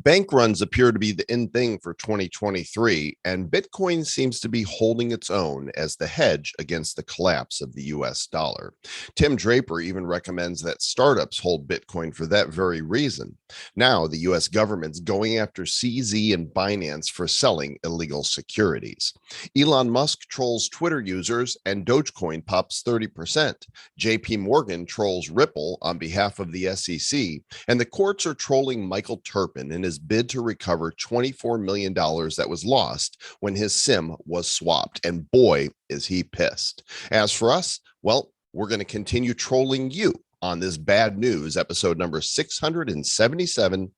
Bank runs appear to be the in thing for 2023, and Bitcoin seems to be holding its own as the hedge against the collapse of the US dollar. Tim Draper even recommends that startups hold Bitcoin for that very reason. Now, the US government's going after CZ and Binance for selling illegal securities. Elon Musk trolls Twitter users, and Dogecoin pops 30%. JP Morgan trolls Ripple on behalf of the SEC, and the courts are trolling Michael Turpin in his bid to recover $24 million that was lost when his SIM was swapped. And boy, is he pissed. As for us, well, we're going to continue trolling you on this bad news, episode number 677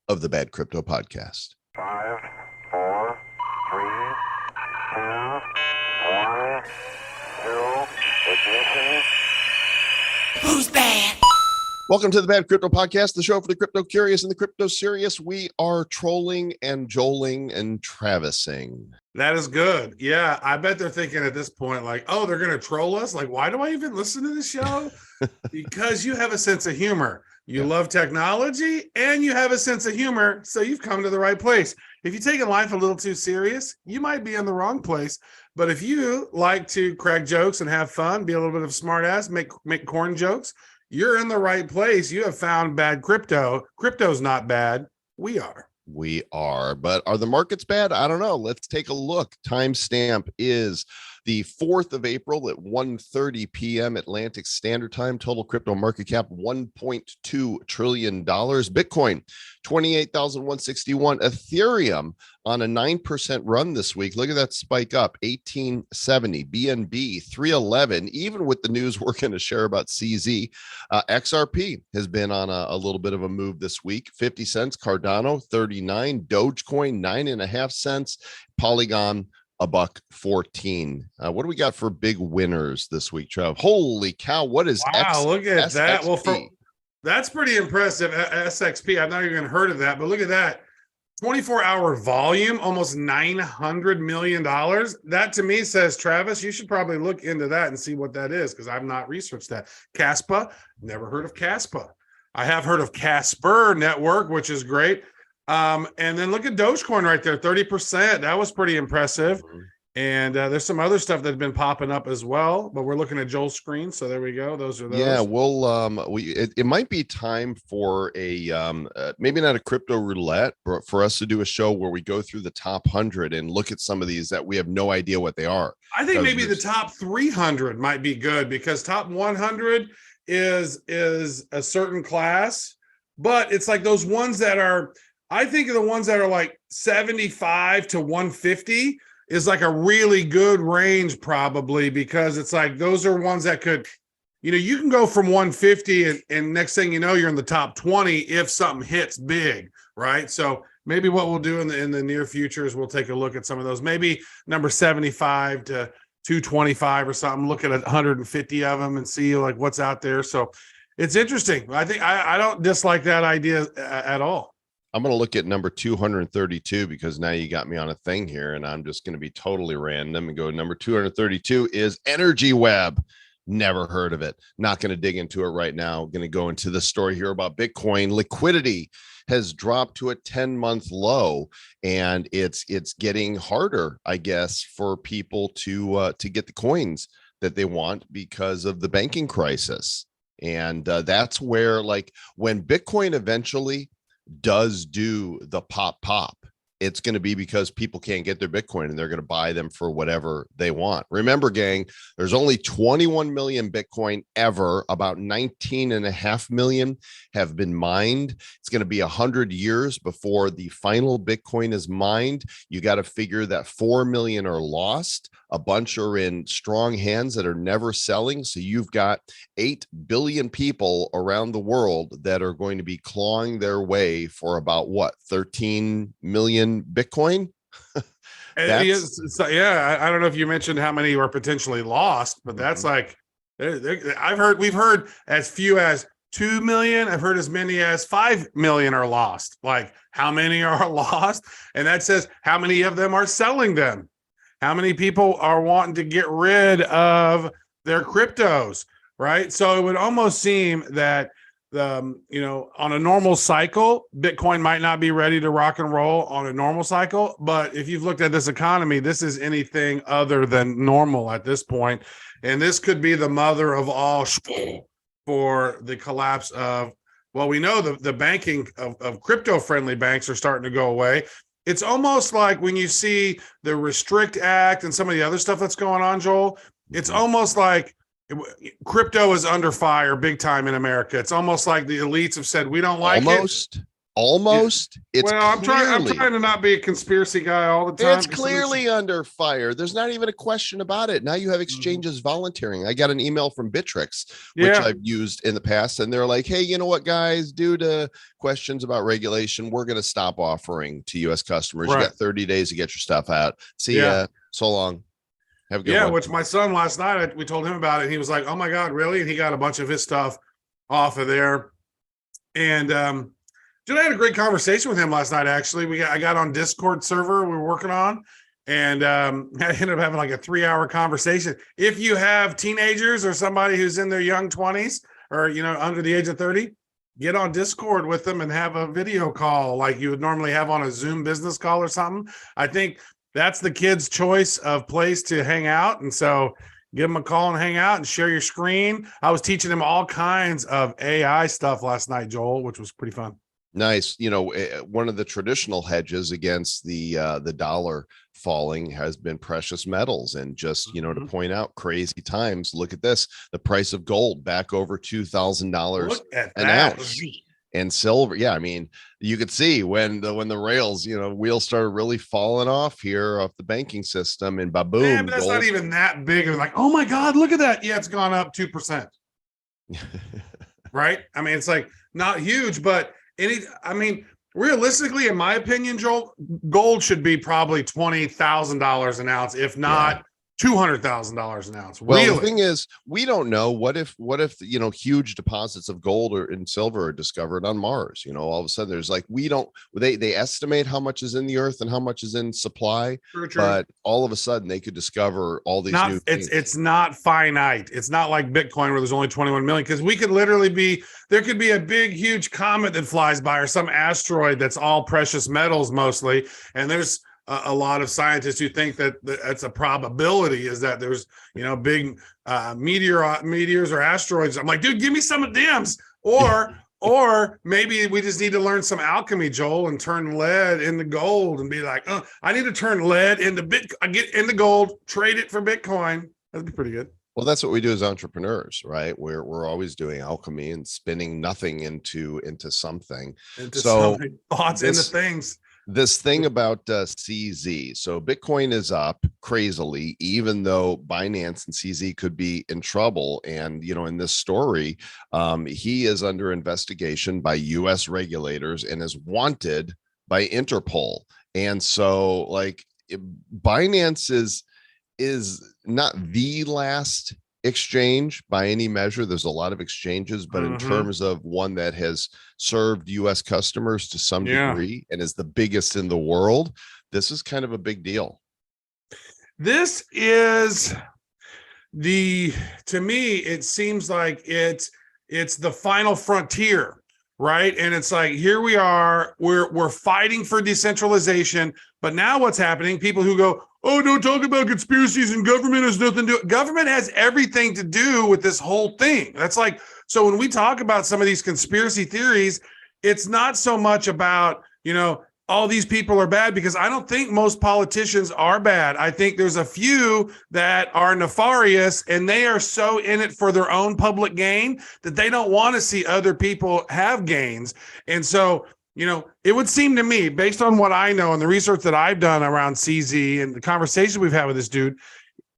of the Bad Crypto Podcast. 5, 4, 3, 2, 1, 0, ignition. Who's bad? Welcome to the Bad Crypto Podcast, the show for the crypto curious and the crypto serious. We are trolling and joling and Travising. That is good. Yeah, I bet they're thinking at this point, like, oh, they're going to troll us? Like, why do I even listen to this show? Because you have a sense of humor. You love technology and you have a sense of humor, so you've come to the right place. If you take life a little too serious, you might be in the wrong place. But if you like to crack jokes and have fun, be a little bit of a smart ass, make corn jokes, you're in the right place. You have found bad crypto. Crypto's not bad. We are. We are, but are the markets bad? I don't know. Let's take a look. Timestamp is the 4th of April at 1:30 p.m. Atlantic Standard Time. Total crypto market cap $1.2 trillion. Bitcoin 28,161. Ethereum on a 9% run this week. Look at that spike up, 1870. BNB 311. Even with the news we're going to share about CZ, XRP has been on a little bit of a move this week. 50 cents. Cardano 39. Dogecoin 9.5 cents. Polygon $1.14. What do we got for big winners this week, Trev? Holy cow! What is look at that. SXP? Well, that's pretty impressive. SXP. I've not even heard of that, but look at that. 24-hour volume, almost $900 million. That to me says, Travis, you should probably look into that and see what that is, because I've not researched that. Caspa, never heard of Caspa. I have heard of Casper Network, which is great. And then look at Dogecoin right there, 30%. That was pretty impressive. And there's some other stuff that's been popping up as well, but we're looking at Joel's screen. So there we go. Those are those. Yeah, it might be time for a maybe not a crypto roulette, but for us to do a show where we go through the top 100 and look at some of these that we have no idea what they are. I think maybe the top 300 might be good, because top 100 is a certain class, but it's like those ones that are, I think of the ones that are like 75 to 150 is like a really good range, probably, because it's like those are ones that could, you can go from 150 and next thing you know, you're in the top 20 if something hits big, right? So maybe what we'll do in the near future is we'll take a look at some of those, maybe number 75 to 225 or something, look at 150 of them and see like what's out there. So it's interesting. I think I don't dislike that idea at all. I'm going to look at number 232 because now you got me on a thing here, and I'm just going to be totally random and go number 232 is Energy Web. Never heard of it. Not going to dig into it right now. Going to go into the story here about Bitcoin. Liquidity has dropped to a 10-month low, and it's getting harder, I guess, for people to get the coins that they want because of the banking crisis. And that's where, like, when Bitcoin eventually does do the pop, it's going to be because people can't get their Bitcoin and they're going to buy them for whatever they want. Remember, gang, there's only 21 million Bitcoin ever. About 19.5 million have been mined. It's going to be 100 years before the final Bitcoin is mined. You got to figure that 4 million are lost. A bunch are in strong hands that are never selling. So you've got 8 billion people around the world that are going to be clawing their way for about 13 million Bitcoin. Yeah, I don't know if you mentioned how many were potentially lost, but that's like, we've heard as few as 2 million. I've heard as many as 5 million are lost. Like, how many are lost? And that says how many of them are selling them. How many people are wanting to get rid of their cryptos, right? So it would almost seem that on a normal cycle, Bitcoin might not be ready to rock and roll on a normal cycle. But if you've looked at this economy, this is anything other than normal at this point. And this could be the mother of all for the collapse of, well, we know the banking of crypto-friendly banks are starting to go away. It's almost like when you see the Restrict Act and some of the other stuff that's going on, Joel, it's almost like crypto is under fire big time in America. It's almost like the elites have said, we don't like it. Almost. It's I'm trying to not be a conspiracy guy all the time. It's clearly under fire. There's not even a question about it. Now you have exchanges volunteering. I got an email from Bittrex, which I've used in the past, and they're like, hey, you know what, guys, due to questions about regulation, we're going to stop offering to U.S. customers. You got 30 days to get your stuff out. See ya. So long. Have a good one. Which my son last night, we told him about it. And he was like, oh my God, really? And he got a bunch of his stuff off of there. And dude, I had a great conversation with him last night, actually. I got on Discord server we were working on, and I ended up having like a 3-hour conversation. If you have teenagers or somebody who's in their young 20s or, under the age of 30, get on Discord with them and have a video call like you would normally have on a Zoom business call or something. I think that's the kids' choice of place to hang out. And so give them a call and hang out and share your screen. I was teaching them all kinds of AI stuff last night, Joel, which was pretty fun. Nice. One of the traditional hedges against the dollar falling has been precious metals. And just, to point out crazy times, look at this, the price of gold back over $2,000 an ounce. And silver. Yeah. I mean, you could see when the rails, wheels started really falling off here off the banking system, and baboom. Man, that's not even that big. Like, oh my God, look at that. Yeah, it's gone up 2%. Right. I mean, it's like not huge, but realistically, in my opinion, Joel, gold should be probably $20,000 an ounce, if not $200,000 an ounce. Well, the thing is, we don't know what if huge deposits of gold and silver are discovered on Mars. All of a sudden there's like, they estimate how much is in the earth and how much is in supply. True. But all of a sudden they could discover all these new things. It's not finite. It's not like Bitcoin where there's only 21 million, because we could literally there could be a big huge comet that flies by or some asteroid that's all precious metals mostly, and there's a lot of scientists who think that that's a probability, is that there's big meteors or asteroids. I'm like, dude, give me some of them. Or maybe we just need to learn some alchemy, Joel, and turn lead into gold and be like, I need to turn lead into get into gold, trade it for Bitcoin. That'd be pretty good. Well, that's what we do as entrepreneurs, right? We're always doing alchemy and spinning nothing into something. Thoughts into things. This thing about CZ. So Bitcoin is up crazily, even though Binance and CZ could be in trouble. And, in this story, he is under investigation by U.S. regulators and is wanted by Interpol. And so Binance is not the last exchange by any measure. There's a lot of exchanges, but in terms of one that has served U.S. customers to some degree and is the biggest in the world, this is kind of a big deal. This is to me, it seems like it's the final frontier, right? And it's like, here we are, we're fighting for decentralization, but now what's happening? People who go, oh, don't talk about conspiracies and government has nothing to do. Government has everything to do with this whole thing. That's like, so when we talk about some of these conspiracy theories, it's not so much about, all these people are bad, because I don't think most politicians are bad. I think there's a few that are nefarious, and they are so in it for their own public gain that they don't want to see other people have gains. And so, it would seem to me, based on what I know and the research that I've done around CZ and the conversation we've had with this dude,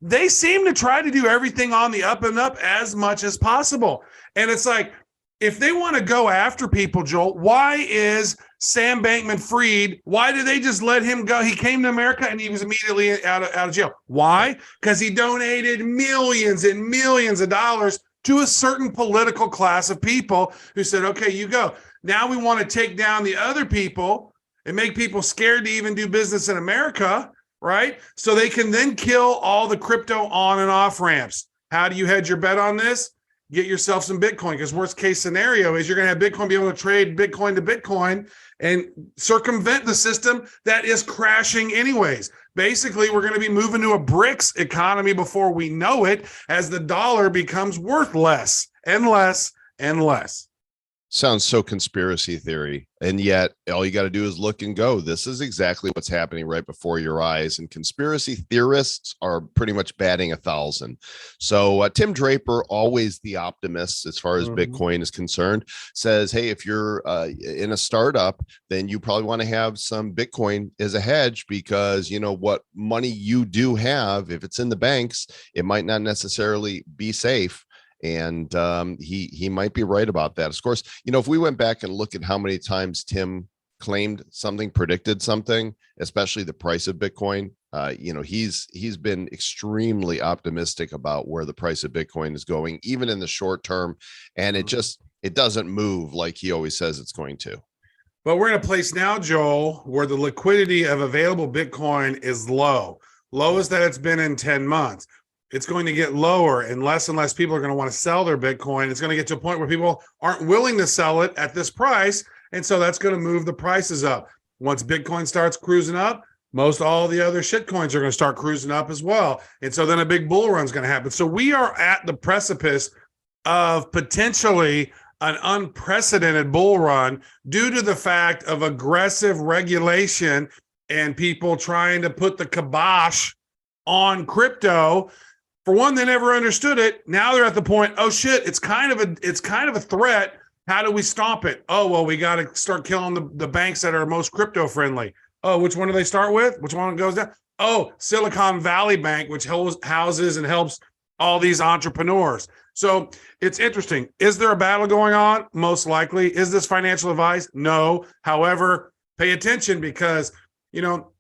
they seem to try to do everything on the up and up as much as possible. And it's like, if they want to go after people, Joel, why is Sam Bankman-Fried, why did they just let him go? He came to America and he was immediately out of jail. Why? Because he donated millions and millions of dollars to a certain political class of people who said, okay, you go. Now we want to take down the other people and make people scared to even do business in America, right? So they can then kill all the crypto on and off ramps. How do you hedge your bet on this? get yourself some Bitcoin, because worst case scenario is you're going to have Bitcoin be able to trade Bitcoin to Bitcoin and circumvent the system that is crashing anyways. Basically, we're going to be moving to a BRICS economy before we know it, as the dollar becomes worth less and less and less. Sounds so conspiracy theory. And yet all you got to do is look and go, this is exactly what's happening right before your eyes. And conspiracy theorists are pretty much batting 1,000. So Tim Draper, always the optimist as far as Bitcoin is concerned, says, hey, if you're in a startup, then you probably want to have some Bitcoin as a hedge, because you know what money you do have, if it's in the banks, it might not necessarily be safe. And he might be right about that. Of course, you know, if we went back and look at how many times Tim claimed something, predicted something, especially the price of Bitcoin, you know, he's been extremely optimistic about where the price of Bitcoin is going, even in the short term. And it doesn't move like he always says it's going to. But we're in a place now, Joel, where the liquidity of available Bitcoin is low, lowest that it's been in 10 months. It's going to get lower, and less people are going to want to sell their Bitcoin. It's going to get to a point where people aren't willing to sell it at this price. And so that's going to move the prices up. Once Bitcoin starts cruising up, most all the other shit coins are going to start cruising up as well. And so then a big bull run is going to happen. So we are at the precipice of potentially an unprecedented bull run due to the fact of aggressive regulation and people trying to put the kibosh on crypto. For one, they never understood it. Now they're at the point, oh shit, it's kind of a threat. How do we stop it? Oh, well, we got to start killing the banks that are most crypto friendly. Oh, which one do they start with? Which one goes down? Oh, Silicon Valley Bank, which houses and helps all these entrepreneurs. So it's interesting. Is there a battle going on? Most likely. Is this financial advice? No. However, pay attention, because, you know,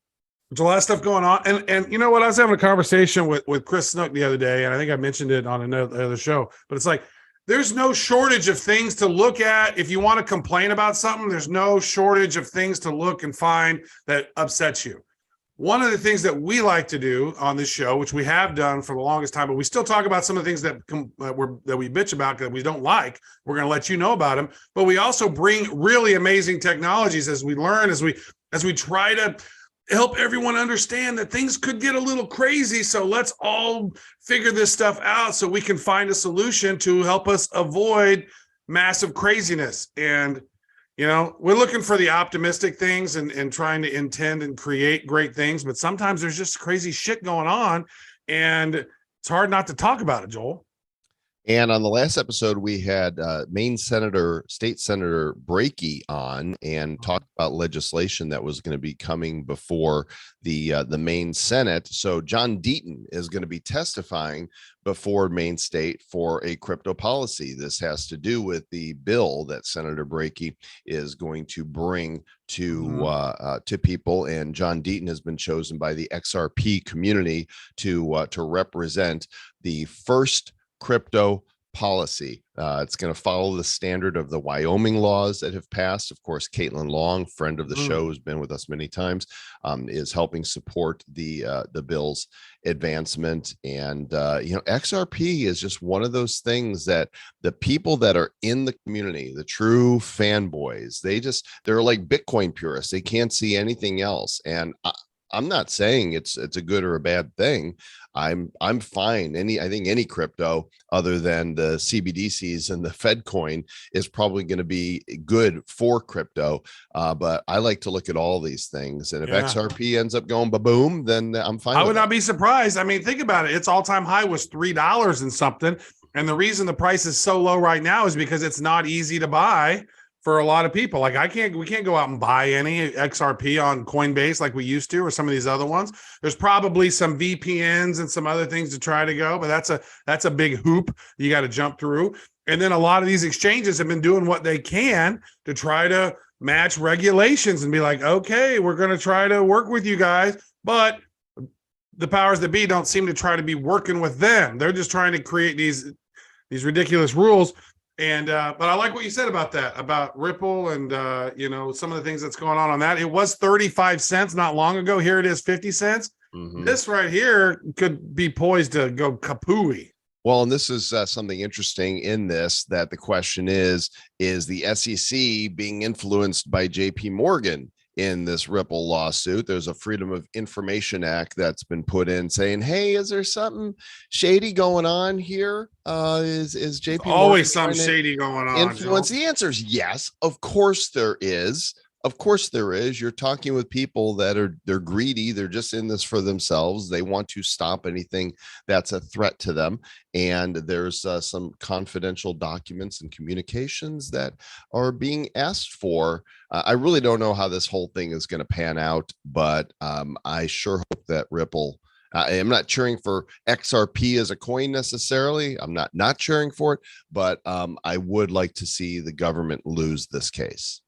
there's a lot of stuff going on. And you know what? I was having a conversation with Chris Snook the other day, and I think I mentioned it on another show, but it's like, there's no shortage of things to look at. If you want to complain about something, there's no shortage of things to look and find that upsets you. One of the things that we like to do on this show, which we have done for the longest time, but we still talk about some of the things that we bitch about that we don't like. We're going to let you know about them, but we also bring really amazing technologies as we learn, as we try to help everyone understand that things could get a little crazy. So let's all figure this stuff out so we can find a solution to help us avoid massive craziness. And, you know, we're looking for the optimistic things and trying to intend and create great things. But sometimes there's just crazy shit going on, and it's hard not to talk about it, Joel. And on the last episode, we had Maine State Senator Brakey on and talked about legislation that was going to be coming before the Maine Senate. So John Deaton is going to be testifying before Maine State for a crypto policy. This has to do with the bill that Senator Brakey is going to bring to people. And John Deaton has been chosen by the XRP community to represent the first crypto policy. It's going to follow the standard of the Wyoming laws that have passed. Of course, Caitlin Long, friend of the show, has been with us many times, is helping support the bill's advancement. And you know, XRP is just one of those things that the people that are in the community, the true fanboys, they're like Bitcoin purists. They can't see anything else. And I'm not saying it's a good or a bad thing. I'm fine. I think any crypto other than the CBDCs and the Fed coin is probably going to be good for crypto. But I like to look at all these things. And if XRP ends up going ba-boom, then I'm fine. I would not be surprised. I mean, think about it. Its all-time high was $3 and something. And the reason the price is so low right now is because it's not easy to buy for a lot of people. Like we can't go out and buy any XRP on Coinbase like we used to, or some of these other ones. There's probably some VPNs and some other things to try to go, but that's a big hoop you got to jump through. And then a lot of these exchanges have been doing what they can to try to match regulations and be like, okay, we're going to try to work with you guys, but the powers that be don't seem to try to be working with them. They're just trying to create these ridiculous rules. And but I like what you said about that, about Ripple and you know, some of the things that's going on that. It was 35 cents not long ago. Here it is 50 cents. This right here could be poised to go kapooey. Well, and this is something interesting in this, that the question is the SEC being influenced by JP Morgan in this Ripple lawsuit? There's a Freedom of Information Act that's been put in saying, hey, is there something shady going on here? Is JP Morgan Always some trying to shady going on. influence? Joe. The answer is yes. Of course there is. Of course there is. You're talking with people that they're greedy. They're just in this for themselves. They want to stop anything that's a threat to them. And there's some confidential documents and communications that are being asked for. I really don't know how this whole thing is going to pan out, but I sure hope that Ripple, I'm not cheering for XRP as a coin necessarily. I'm not cheering for it, but I would like to see the government lose this case.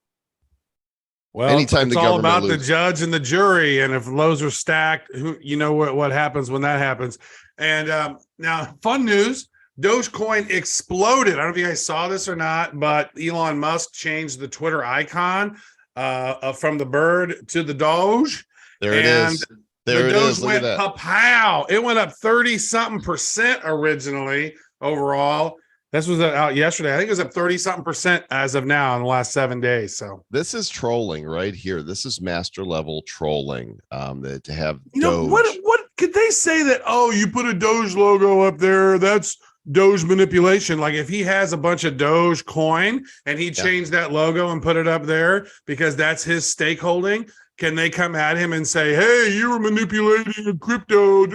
Well, Anytime it's the all government about the loses. judge and the jury, and if those are stacked, you know what happens when that happens. And now, fun news: Dogecoin exploded. I don't know if you guys saw this or not, but Elon Musk changed the Twitter icon from the bird to the Doge. There it is. There the it Doge is. Look went at that. pow. It went up 30-something% originally overall. This was out yesterday. I think it was up 30-something% as of now in the last 7 days. So This is trolling right here. This is master level trolling. To have Doge. Doge. What could they say that? Oh, you put a Doge logo up there. That's Doge manipulation. Like if he has a bunch of Doge coin and he changed that logo and put it up there because that's his stakeholding, can they come at him and say, "Hey, you were manipulating a crypto"?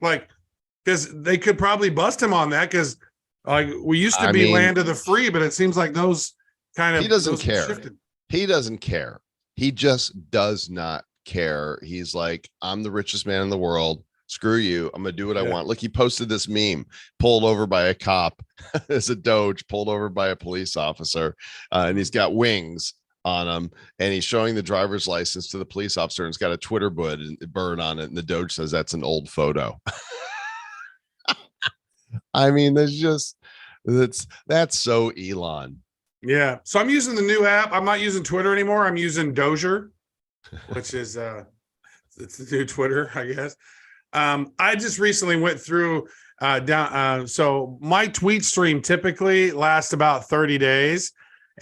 Like, because they could probably bust him on that because. Like we used to be land of the free, but it seems like those kind of he doesn't care. Shifted. He doesn't care. He just does not care. He's like, I'm the richest man in the world. Screw you. I'm gonna do what I want. Look, he posted this meme, pulled over by a cop. There's a Doge pulled over by a police officer, and he's got wings on him, and he's showing the driver's license to the police officer, and it's got a Twitter bird on it, and the Doge says that's an old photo. I mean, that's so Elon. Yeah. So I'm using the new app. I'm not using Twitter anymore. I'm using Dozier, which is it's the new Twitter, I guess. I just recently went through so my tweet stream typically lasts about 30 days.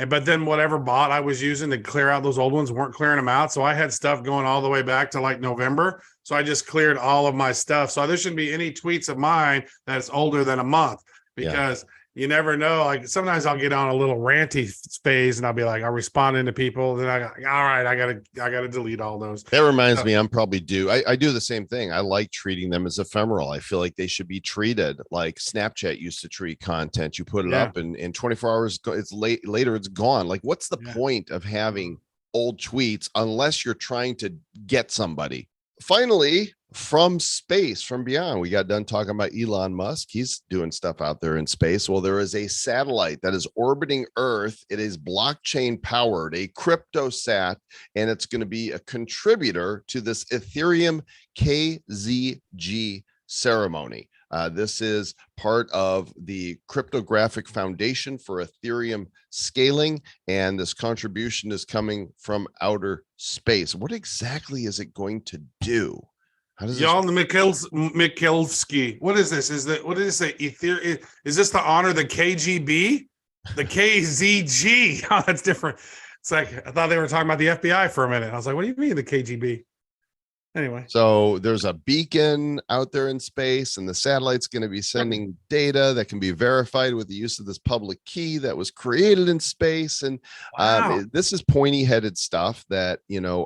But then whatever bot I was using to clear out those old ones weren't clearing them out. So I had stuff going all the way back to like November. So I just cleared all of my stuff. So there shouldn't be any tweets of mine that's older than a month because you never know. Like sometimes I'll get on a little ranty phase and I'll be like, I'm responding to people. Then all right, I gotta delete all those. That reminds me, I'm probably due. I do the same thing. I like treating them as ephemeral. I feel like they should be treated like Snapchat used to treat content. You put it up and in 24 hours, it's later, it's gone. Like, what's the point of having old tweets unless you're trying to get somebody? Finally, from space, from beyond, we got done talking about Elon Musk. He's doing stuff out there in space. Well, there is a satellite that is orbiting Earth. It is blockchain powered, a cryptosat, and it's going to be a contributor to this Ethereum KZG ceremony. This is part of the Cryptographic Foundation for Ethereum Scaling, and this contribution is coming from outer space. What exactly is it going to do? How does Y'all the Mikhailsky. What is this? What did it say? Ethereum? Is this to honor the KGB? The KZG? Oh, that's different. It's like I thought they were talking about the FBI for a minute. I was like, what do you mean the KGB? Anyway, so there's a beacon out there in space, and the satellite's going to be sending data that can be verified with the use of this public key that was created in space. And this is pointy-headed stuff that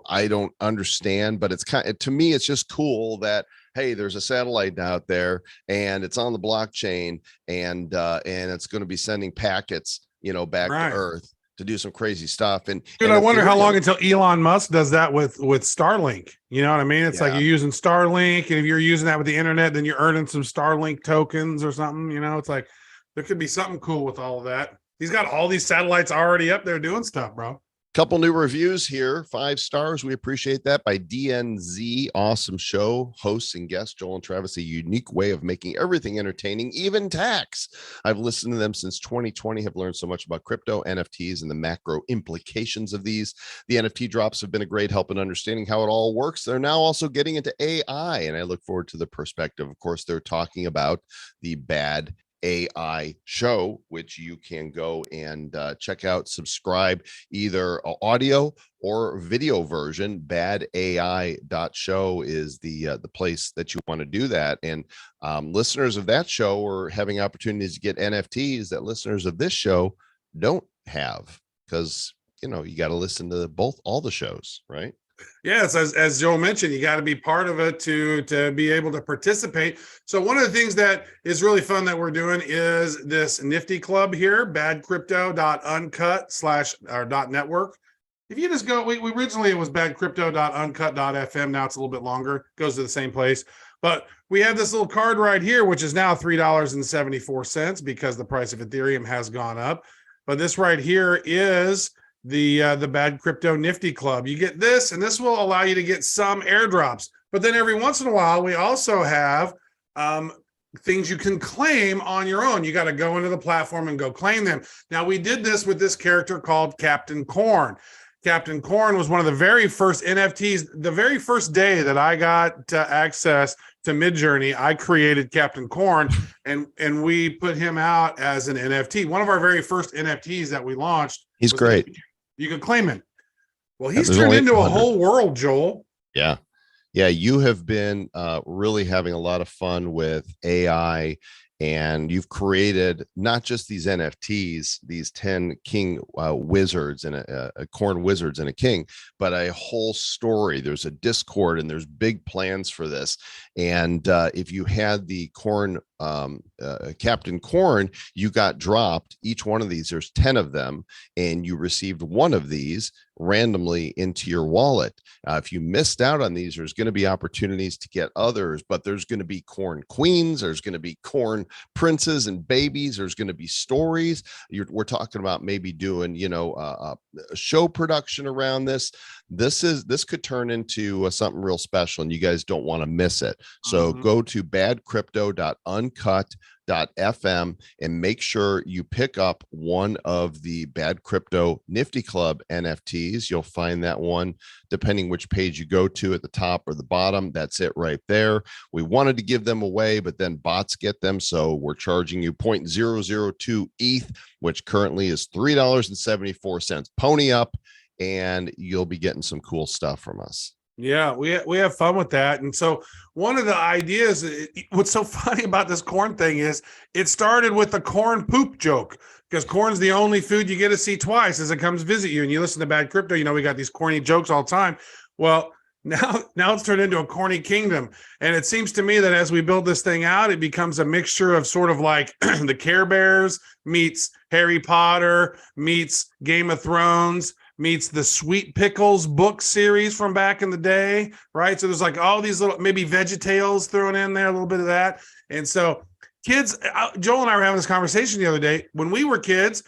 I don't understand, but it's to me, it's just cool that hey, there's a satellite out there, and it's on the blockchain, and it's going to be sending packets, back to Earth to do some crazy stuff. And I wonder how long until Elon Musk does that with Starlink. You know what I mean? It's like you're using Starlink, and if you're using that with the internet, then you're earning some Starlink tokens or something. It's like there could be something cool with all of that. He's got all these satellites already up there doing stuff, bro. Couple new reviews here, 5 stars. We appreciate that by DNZ. Awesome show, hosts and guests, Joel and Travis, a unique way of making everything entertaining, even tax. I've listened to them since 2020, have learned so much about crypto, NFTs, and the macro implications of these. The NFT drops have been a great help in understanding how it all works. They're now also getting into AI, and I look forward to the perspective. Of course, they're talking about the bad AI show, which you can go and check out, subscribe, either audio or video version. Badai.show is the place that you want to do that. And listeners of that show are having opportunities to get NFTs that listeners of this show don't have, because you got to listen to all the shows, right? Yes, as Joel mentioned, you got to be part of it to be able to participate. So one of the things that is really fun that we're doing is this Nifty Club here, badcrypto.uncut/network. If you just go, we originally it was badcrypto.uncut.fm. Now it's a little bit longer, goes to the same place. But we have this little card right here, which is now $3.74 because the price of Ethereum has gone up. But this right here is the Bad Crypto Nifty Club. You get this, and this will allow you to get some airdrops. But then every once in a while, we also have things you can claim on your own. You got to go into the platform and go claim them. Now, we did this with this character called Captain Corn. Captain Corn was one of the very first NFTs. The very first day that I got access to Midjourney, I created Captain Corn, and we put him out as an NFT. One of our very first NFTs that we launched. He's great. You can claim him. Well, he's turned into a whole world, Joel. Yeah. You have been really having a lot of fun with AI, and you've created not just these NFTs, these 10 king wizards and a corn wizards and a king, but a whole story. There's a Discord, and there's big plans for this. And if you had the corn Captain Corn, you got dropped each one of these. There's 10 of them, and you received one of these randomly into your wallet. If you missed out on these, there's going to be opportunities to get others, but there's going to be corn queens, there's going to be corn princes and babies, there's going to be stories. We're talking about maybe doing a show production around this. This could turn into something real special, and you guys don't want to miss it. So go to badcrypto.uncut.fm and make sure you pick up one of the Bad Crypto Nifty Club NFTs. You'll find that one depending which page you go to, at the top or the bottom. That's it right there. We wanted to give them away, but then bots get them, so we're charging you 0.002 ETH, which currently is $3.74. Pony up, and you'll be getting some cool stuff from us. Yeah, we have fun with that. And so one of the ideas, what's so funny about this corn thing is it started with the corn poop joke, because corn's the only food you get to see twice as it comes visit you. And you listen to Bad Crypto, we got these corny jokes all the time. Well, now it's turned into a corny kingdom. And it seems to me that as we build this thing out, it becomes a mixture of sort of like the Care Bears meets Harry Potter meets Game of Thrones meets the Sweet Pickles book series from back in the day, right? So there's like all these little, maybe VeggieTales thrown in there, a little bit of that. And so kids, Joel and I were having this conversation the other day. When we were kids,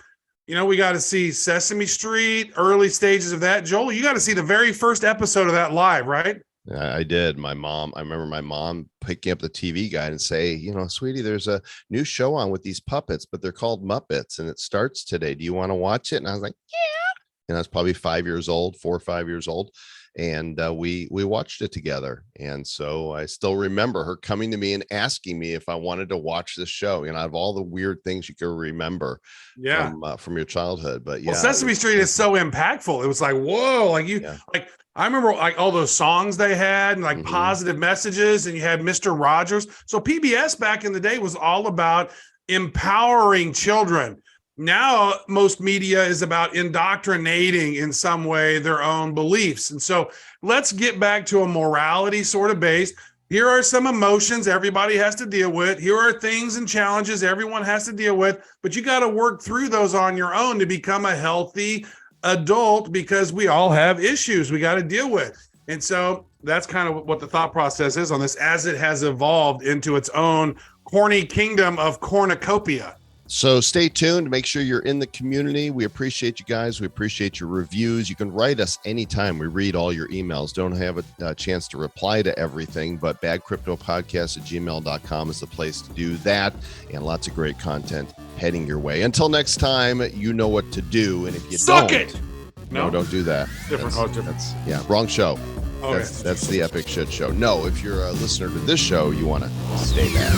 we got to see Sesame Street, early stages of that. Joel, you got to see the very first episode of that live, right? I did. I remember my mom picking up the TV guide and say, sweetie, there's a new show on with these puppets, but they're called Muppets, and it starts today. Do you want to watch it? And I was like, yeah. And I was probably 4 or 5 years old. And we watched it together. And so I still remember her coming to me and asking me if I wanted to watch this show. Out of all the weird things you can remember from your childhood. But yeah, Sesame Street is so impactful. It was like, whoa, I remember like all those songs they had and like positive messages, and you had Mr. Rogers. So PBS back in the day was all about empowering children. Now, most media is about indoctrinating in some way their own beliefs. And so let's get back to a morality sort of base. Here are some emotions everybody has to deal with. Here are things and challenges everyone has to deal with, but you got to work through those on your own to become a healthy adult, because we all have issues we got to deal with. And so that's kind of what the thought process is on this as it has evolved into its own corny kingdom of cornucopia. So stay tuned. Make sure you're in the community. We appreciate you guys. We appreciate your reviews. You can write us anytime. We read all your emails. Don't have a chance to reply to everything, but badcryptopodcast@gmail.com is the place to do that, and lots of great content heading your way. Until next time, you know what to do. And if you Suck it! No, don't do that. Different. Wrong show. Okay. That's the Epic Shit Show. No, if you're a listener to this show, you want to stay back.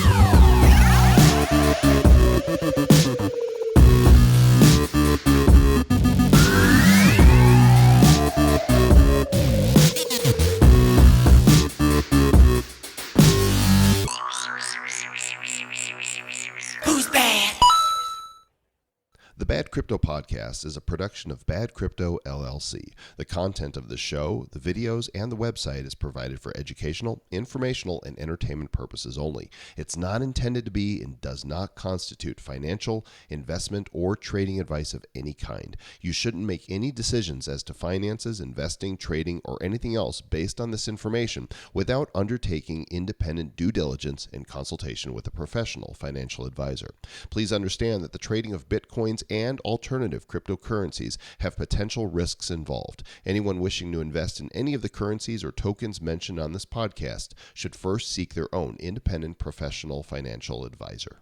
Who's bad? The Bad Crypto Podcast is a production of Bad Crypto LLC. The content of the show, the videos, and the website is provided for educational, informational, and entertainment purposes only. It's not intended to be and does not constitute financial, investment, or trading advice of any kind. You shouldn't make any decisions as to finances, investing, trading, or anything else based on this information without undertaking independent due diligence and consultation with a professional financial advisor. Please understand that the trading of Bitcoins and alternative cryptocurrencies have potential risks involved. Anyone wishing to invest in any of the currencies or tokens mentioned on this podcast should first seek their own independent professional financial advisor.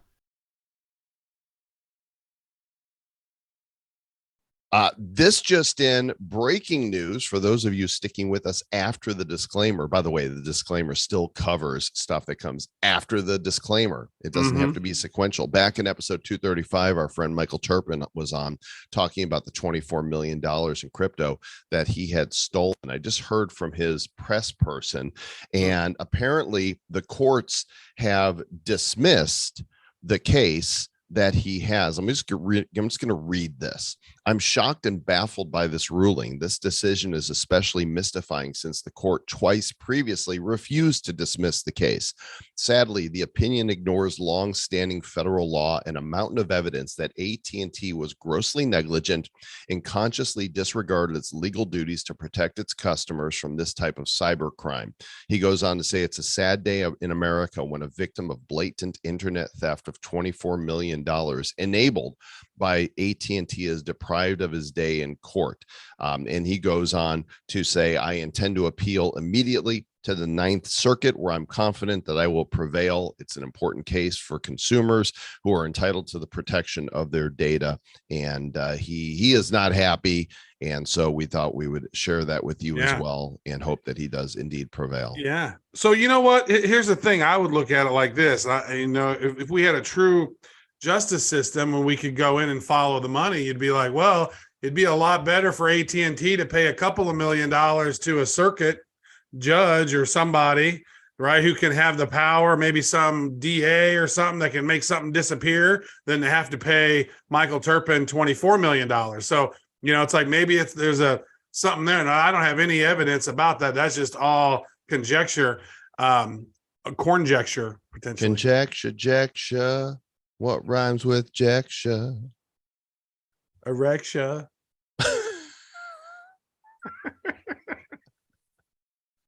This just in, breaking news for those of you sticking with us after the disclaimer. By the way, the disclaimer still covers stuff that comes after the disclaimer. It doesn't have to be sequential. Back in episode 235, our friend Michael Turpin was on talking about the $24 million in crypto that he had stolen. I just heard from his press person, and apparently the courts have dismissed the case that he has. I'm just going to read this. I'm shocked and baffled by this ruling. This decision is especially mystifying since the court twice previously refused to dismiss the case. Sadly, the opinion ignores long-standing federal law and a mountain of evidence that AT&T was grossly negligent and consciously disregarded its legal duties to protect its customers from this type of cyber crime. He goes on to say it's a sad day in America when a victim of blatant internet theft of $24 million enabled by AT&T is deprived of his day in court. And he goes on to say, I intend to appeal immediately to the Ninth Circuit, where I'm confident that I will prevail. It's an important case for consumers who are entitled to the protection of their data. And he is not happy. And so we thought we would share that with you as well and hope that he does indeed prevail. Yeah. So you know what? Here's the thing. I would look at it like this. If we had a true justice system and we could go in and follow the money, you'd be like, well, it'd be a lot better for AT&T to pay a couple of $1 million to a circuit judge or somebody, right, who can have the power, maybe some DA or something that can make something disappear, than to have to pay Michael Turpin $24 million. So, it's like maybe there's something there. And I don't have any evidence about that. That's just all conjecture, conjecture, potentially. Conjecture. What rhymes with jacksha? Erection.